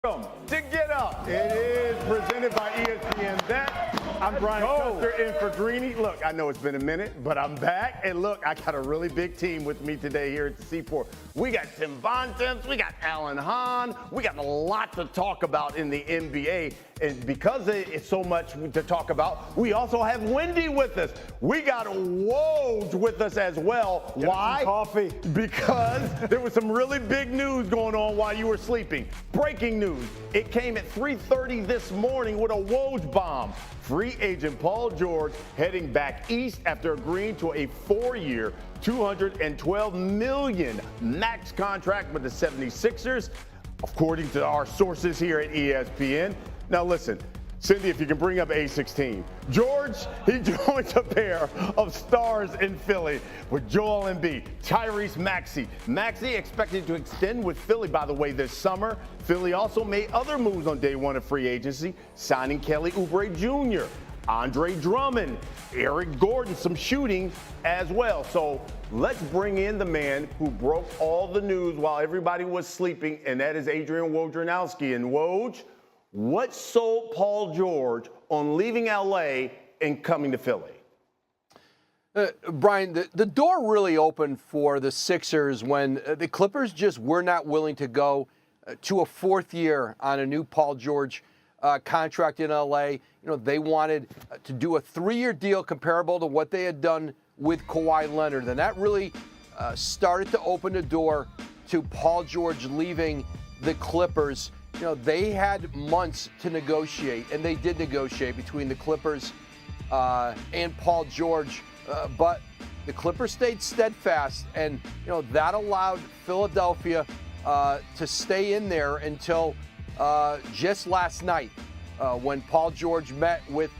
To Get Up. It is presented by ESPN Bet. I'm Brian Custer in for Greeny. Look, I know it's been a minute, but I'm back. And look, I got a really big team with me today here at the Seaport. We got Tim Bontemps, we got Alan Hahn, we got a lot to talk about in the NBA. And because it's so much to talk about, we also have Wendy with us. We got Woj with us as well. Why? Coffee. Because there was some really big news going on while you were sleeping. Breaking news. It came at 3:30 this morning with a Woj bomb. Free agent Paul George heading back east after agreeing to a 4-year, $212 million max contract with the 76ers, according to our sources here at ESPN. Now listen, Cindy, if you can bring up A16. George, he joins a pair of stars in Philly with Joel Embiid, Tyrese Maxey. Maxey expected to extend with Philly, by the way, this summer. Philly also made other moves on day one of free agency, signing Kelly Oubre Jr., Andre Drummond, Eric Gordon, some shooting as well. So let's bring in the man who broke all the news while everybody was sleeping, and that is Adrian Wojnarowski. And Woj, what sold Paul George on leaving LA and coming to Philly? Brian, the door really opened for the Sixers when the Clippers just were not willing to go to a 4th year on a new Paul George contract in LA. You know, they wanted to do a 3-year deal comparable to what they had done with Kawhi Leonard. And that really started to open the door to Paul George leaving the Clippers. You know, they had months to negotiate, and they did negotiate between the Clippers and Paul George. But the Clippers stayed steadfast, and, you know, that allowed Philadelphia to stay in there until just last night when Paul George met with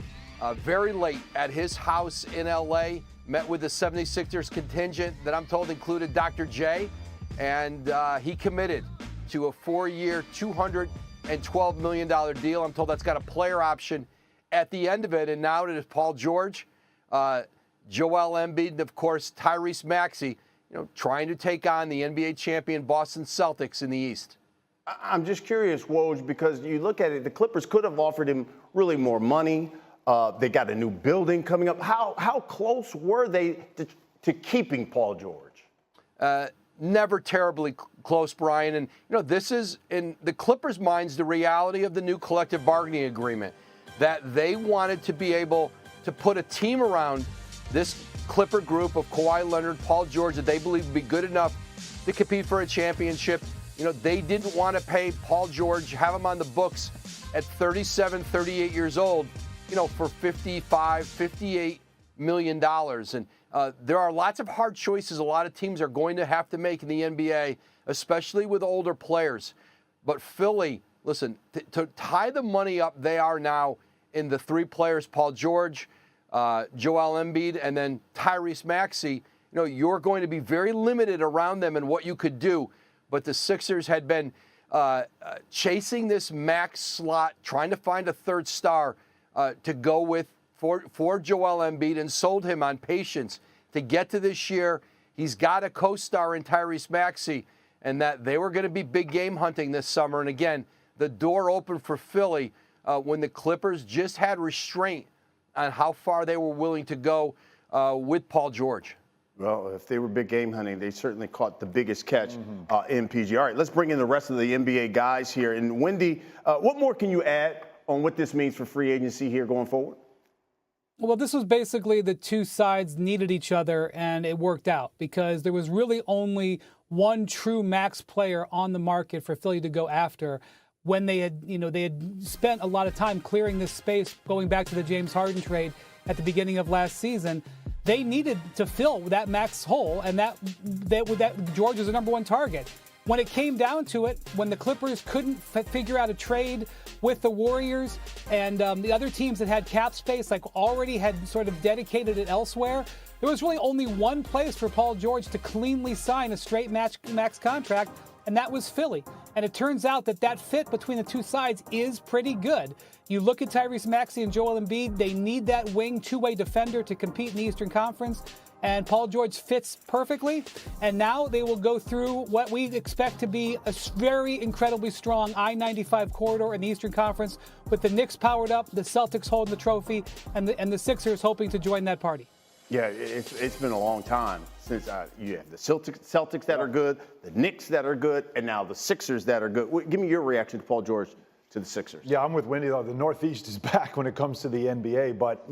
very late at his house in L.A., met with the 76ers contingent that I'm told included Dr. J, and he committed to a 4-year, $212 million deal. I'm told that's got a player option at the end of it. And now it is Paul George, Joel Embiid, and of course Tyrese Maxey, you know, trying to take on the NBA champion Boston Celtics in the East. I'm just curious, Woj, because you look at it, the Clippers could have offered him really more money. They got a new building coming up. How close were they to keeping Paul George? Never terribly close, Brian. And, you know, this is, in the Clippers' minds, the reality of the new collective bargaining agreement, that they wanted to be able to put a team around this Clipper group of Kawhi Leonard, Paul George, that they believe would be good enough to compete for a championship. You know, they didn't want to pay Paul George, have him on the books at 37, 38 years old, you know, for $55, $58 million. And there are lots of hard choices a lot of teams are going to have to make in the NBA, especially with older players. But Philly, listen, to tie the money up they are now in the 3 players, Paul George, Joel Embiid, and then Tyrese Maxey, you know, you're going to be very limited around them in what you could do. But the Sixers had been chasing this max slot, trying to find a 3rd star to go with for Joel Embiid, and sold him on patience to get to this year. He's got a co-star in Tyrese Maxey, and that they were going to be big game hunting this summer. And again, the door opened for Philly when the Clippers just had restraint on how far they were willing to go with Paul George. Well, if they were big game hunting, they certainly caught the biggest catch in PG. All right, let's bring in the rest of the NBA guys here. And Wendy, what more can you add on what this means for free agency here going forward? Well, this was basically the two sides needed each other, and it worked out because there was really only one true max player on the market for Philly to go after. When they had spent a lot of time clearing this space going back to the James Harden trade at the beginning of last season, they needed to fill that max hole, and that George is the number 1 target. When it came down to it, when the Clippers couldn't figure out a trade with the Warriors and the other teams that had cap space, like already had sort of dedicated it elsewhere, there was really only one place for Paul George to cleanly sign a straight max contract, and that was Philly. And it turns out that fit between the two sides is pretty good. You look at Tyrese Maxey and Joel Embiid, they need that wing two-way defender to compete in the Eastern Conference. and Paul George fits perfectly. And now they will go through what we expect to be a very incredibly strong I-95 corridor in the Eastern Conference, with the Knicks powered up, the Celtics holding the trophy, and the Sixers hoping to join that party. Yeah, it's been a long time since you have the Celtics that are good, the Knicks that are good, and now the Sixers that are good. Give me your reaction to Paul George to the Sixers. Yeah, I'm with Wendy, though. The Northeast is back when it comes to the NBA, but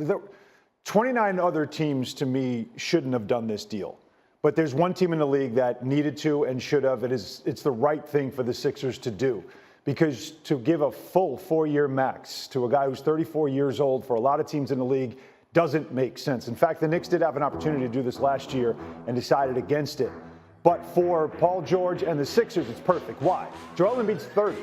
29 other teams, to me, shouldn't have done this deal. But there's one team in the league that needed to and should have. It's the right thing for the Sixers to do. Because to give a full 4-year max to a guy who's 34 years old for a lot of teams in the league doesn't make sense. In fact, the Knicks did have an opportunity to do this last year and decided against it. But for Paul George and the Sixers, it's perfect. Why? Joel Embiid's 30.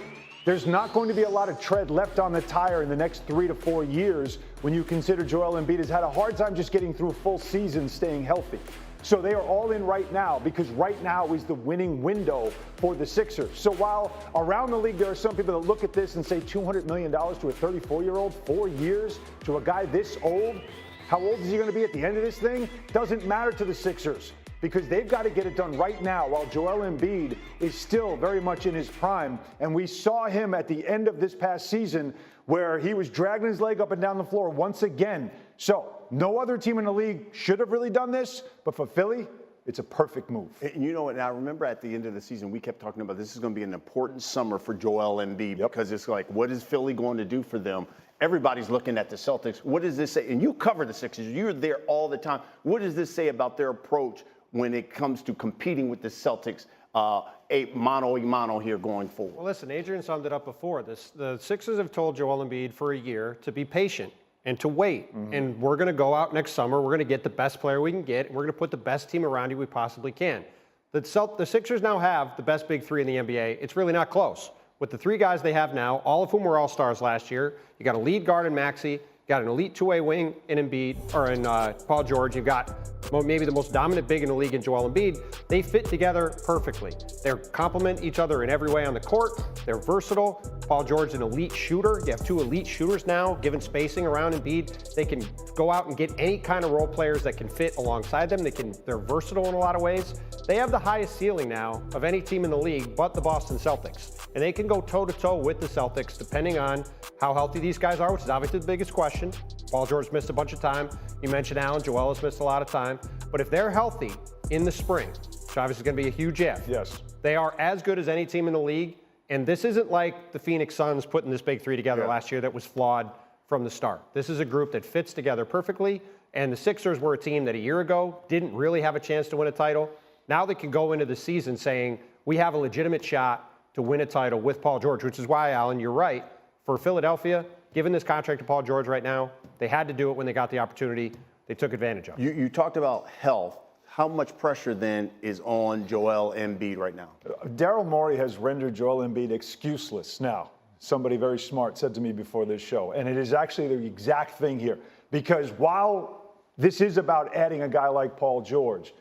There's not going to be a lot of tread left on the tire in the next 3 to 4 years when you consider Joel Embiid has had a hard time just getting through a full season staying healthy. So they are all in right now because right now is the winning window for the Sixers. So while around the league there are some people that look at this and say $200 million to a 34-year-old, 4 years to a guy this old, how old is he going to be at the end of this thing? Doesn't matter to the Sixers, because they've got to get it done right now while Joel Embiid is still very much in his prime. And we saw him at the end of this past season where he was dragging his leg up and down the floor once again. So no other team in the league should have really done this, but for Philly, it's a perfect move. And you know what? Now, I remember at the end of the season, we kept talking about this is going to be an important summer for Joel Embiid because it's like, what is Philly going to do for them? Everybody's looking at the Celtics. What does this say? And you cover the Sixers. You're there all the time. What does this say about their approach when it comes to competing with the Celtics, a mano here going forward? Well, listen, Adrian summed it up before. The Sixers have told Joel Embiid for a year to be patient and to wait. And we're going to go out next summer. We're going to get the best player we can get, and we're going to put the best team around you we possibly can. The Sixers now have the best big three in the NBA. It's really not close. With the 3 guys they have now, all of whom were all-stars last year, you got a lead guard in Maxey, you got an elite two-way wing in Embiid, or in Paul George. You've got maybe the most dominant big in the league in Joel Embiid. They fit together perfectly. They complement each other in every way on the court. They're versatile. Paul George is an elite shooter. You have 2 elite shooters now, given spacing around Embiid. They can go out and get any kind of role players that can fit alongside them. They're versatile in a lot of ways. They have the highest ceiling now of any team in the league but the Boston Celtics. And they can go toe-to-toe with the Celtics depending on how healthy these guys are, which is obviously the biggest question. Paul George missed a bunch of time. You mentioned Allen. Joel has missed a lot of time. But if they're healthy in the spring, which obviously is going to be a huge if, Yes. they are as good as any team in the league. And this isn't like the Phoenix Suns putting this big three together last year that was flawed from the start. This is a group that fits together perfectly. And the Sixers were a team that a year ago didn't really have a chance to win a title. Now they can go into the season saying, we have a legitimate shot to win a title with Paul George, which is why, Alan, you're right. For Philadelphia, given this contract to Paul George right now, they had to do it when they got the opportunity. They took advantage of it. You talked about health. How much pressure then is on Joel Embiid right now? Daryl Morey has rendered Joel Embiid excuseless now. Somebody very smart said to me before this show, and it is actually the exact thing here. Because while this is about adding a guy like Paul George,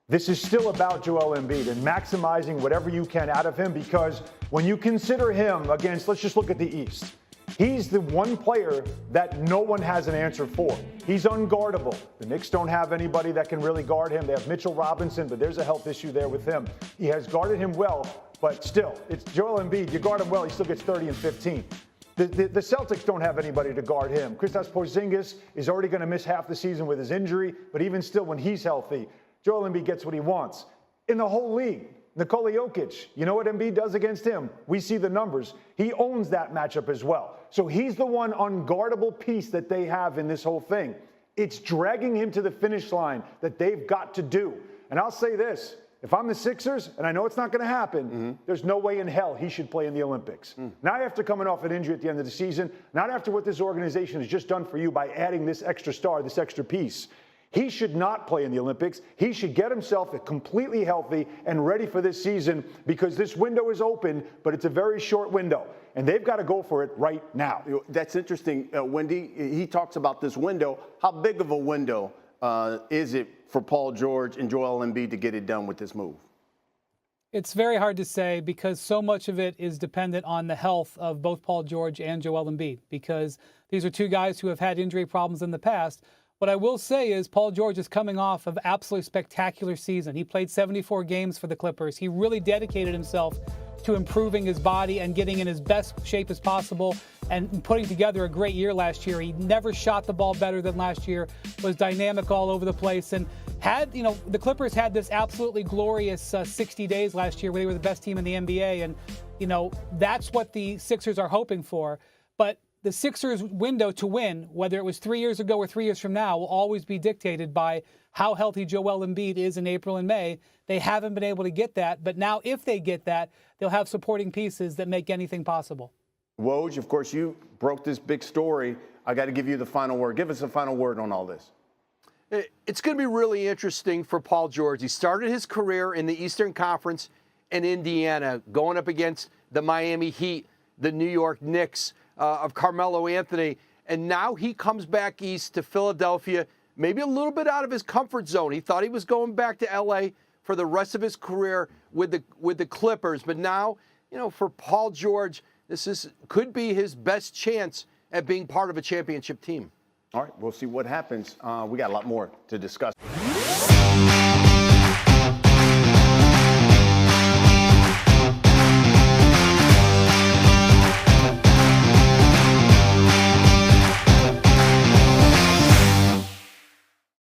this is still about Joel Embiid and maximizing whatever you can out of him, because when you consider him against, let's just look at the East. He's the one player that no one has an answer for. He's unguardable. The Knicks don't have anybody that can really guard him. They have Mitchell Robinson, but there's a health issue there with him. He has guarded him well, but still, it's Joel Embiid. You guard him well, he still gets 30 and 15. The Celtics don't have anybody to guard him. Kristaps Porzingis is already going to miss half the season with his injury, but even still, when he's healthy, Joel Embiid gets what he wants. In the whole league, Nikola Jokic, you know what Embiid does against him? We see the numbers. He owns that matchup as well. So he's the one unguardable piece that they have in this whole thing. It's dragging him to the finish line that they've got to do. And I'll say this, if I'm the Sixers, and I know it's not going to happen, there's no way in hell he should play in the Olympics. Not after coming off an injury at the end of the season, not after what this organization has just done for you by adding this extra star, this extra piece. He should not play in the Olympics. He should get himself completely healthy and ready for this season, because this window is open, but it's a very short window, and they've got to go for it right now. That's interesting, Wendy. He talks about this window. How big of a window is it for Paul George and Joel Embiid to get it done with this move? It's very hard to say, because so much of it is dependent on the health of both Paul George and Joel Embiid, because these are 2 guys who have had injury problems in the past. What I will say is Paul George is coming off of absolutely spectacular season. He played 74 games for the Clippers. He really dedicated himself to improving his body and getting in his best shape as possible and putting together a great year last year. He never shot the ball better than last year, was dynamic all over the place, and had, the Clippers had this absolutely glorious 60 days last year where they were the best team in the NBA, and, that's what the Sixers are hoping for. But the Sixers' window to win, whether it was 3 years ago or 3 years from now, will always be dictated by how healthy Joel Embiid is in April and May. They haven't been able to get that, but now if they get that, they'll have supporting pieces that make anything possible. Woj, of course, you broke this big story. I got to give you the final word. Give us a final word on all this. It's going to be really interesting for Paul George. He started his career in the Eastern Conference in Indiana, going up against the Miami Heat, the New York Knicks of Carmelo Anthony, and now he comes back east to Philadelphia, maybe a little bit out of his comfort zone. He thought he was going back to L.A. for the rest of his career with the Clippers, but now, for Paul George, could be his best chance at being part of a championship team. All right, we'll see what happens. We got a lot more to discuss.